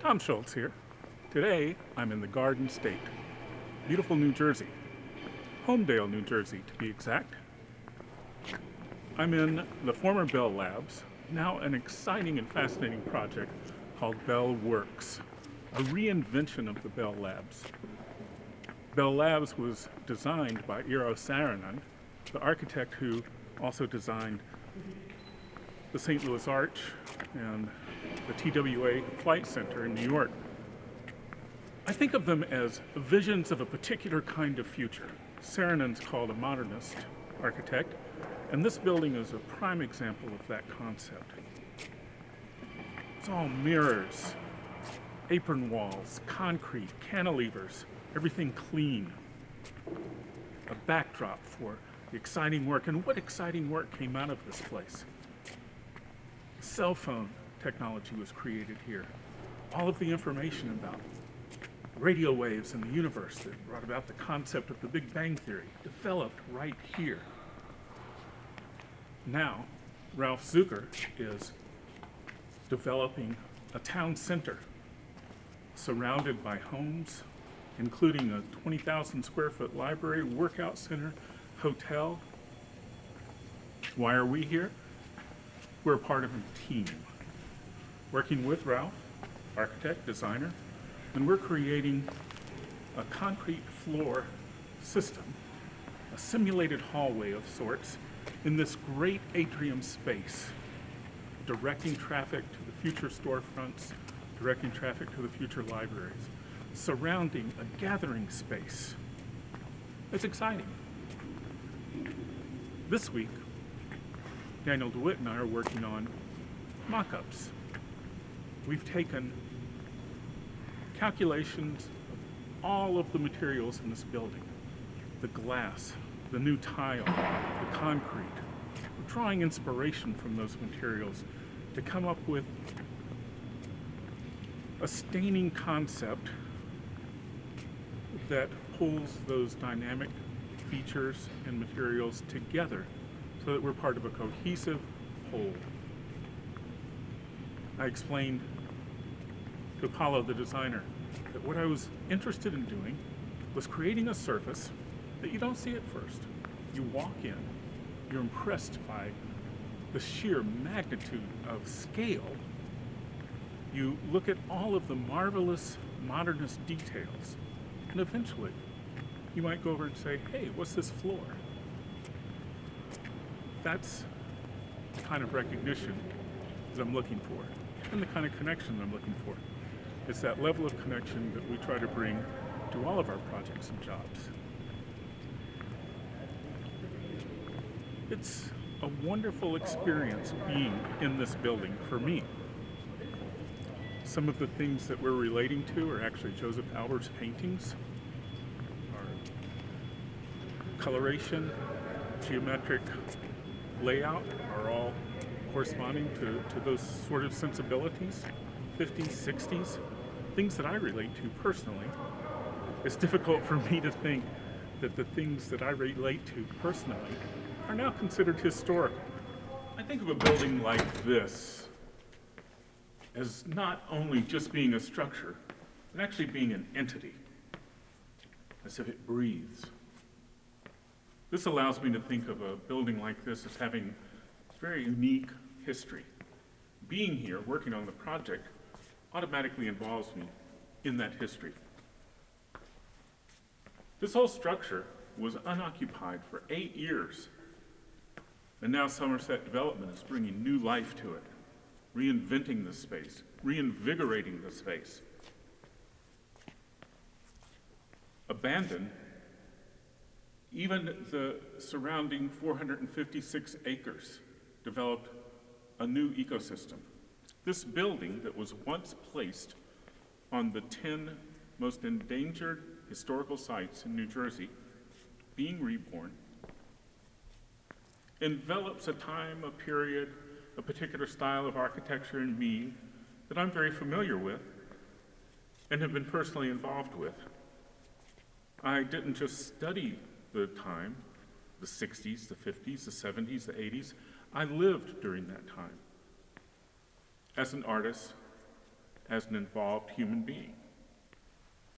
Tom Schulz here. Today, I'm in the Garden State. Beautiful New Jersey. Holmdel, New Jersey, to be exact. I'm in the former Bell Labs, now an exciting and fascinating project called Bell Works, a reinvention of the Bell Labs. Bell Labs was designed by Eero Saarinen, the architect who also designed the St. Louis Arch and the TWA Flight Center in New York. I think of them as visions of a particular kind of future. Saarinen's called a modernist architect, and this building is a prime example of that concept. It's all mirrors, apron walls, concrete, cantilevers, everything clean. A backdrop for the exciting work, and what exciting work came out of this place. Cell phone technology was created here. All of the information about radio waves in the universe that brought about the concept of the Big Bang Theory developed right here. Now, Ralph Zucker is developing a town center surrounded by homes, including a 20,000 square foot library, workout center, hotel. Why are we here? We're part of a team, working with Ralph, architect, designer, and we're creating a concrete floor system, a simulated hallway of sorts, in this great atrium space, directing traffic to the future storefronts, directing traffic to the future libraries, surrounding a gathering space. It's exciting. This week, Daniel DeWitt and I are working on mock-ups. We've taken calculations of all of the materials in this building, the glass, the new tile, the concrete. We're drawing inspiration from those materials to come up with a staining concept that pulls those dynamic features and materials together so that we're part of a cohesive whole. I explained to Apollo, the designer, that what I was interested in doing was creating a surface that you don't see at first. You walk in, you're impressed by the sheer magnitude of scale. You look at all of the marvelous modernist details, and eventually you might go over and say, hey, what's this floor? That's the kind of recognition that I'm looking for, and the kind of connection that I'm looking for. It's that level of connection that we try to bring to all of our projects and jobs. It's a wonderful experience being in this building for me. Some of the things that we're relating to are actually Joseph Albert's paintings. Our coloration, geometric layout are all corresponding to those sort of sensibilities, 50s, 60s, things that I relate to personally. It's difficult for me to think that the things that I relate to personally are now considered historical. I think of a building like this as not only just being a structure, but actually being an entity, as if it breathes. This allows me to think of a building like this as having very unique history. Being here, working on the project, automatically involves me in that history. This whole structure was unoccupied for 8 years, and now Somerset Development is bringing new life to it, reinventing the space, reinvigorating the space. Abandoned, even the surrounding 456 acres developed a new ecosystem. This building that was once placed on the 10 most endangered historical sites in New Jersey, being reborn, envelops a time, a period, a particular style of architecture in me that I'm very familiar with and have been personally involved with. I didn't just study the time, the 60s, the 50s, the 70s, the 80s. I lived during that time as an artist, as an involved human being.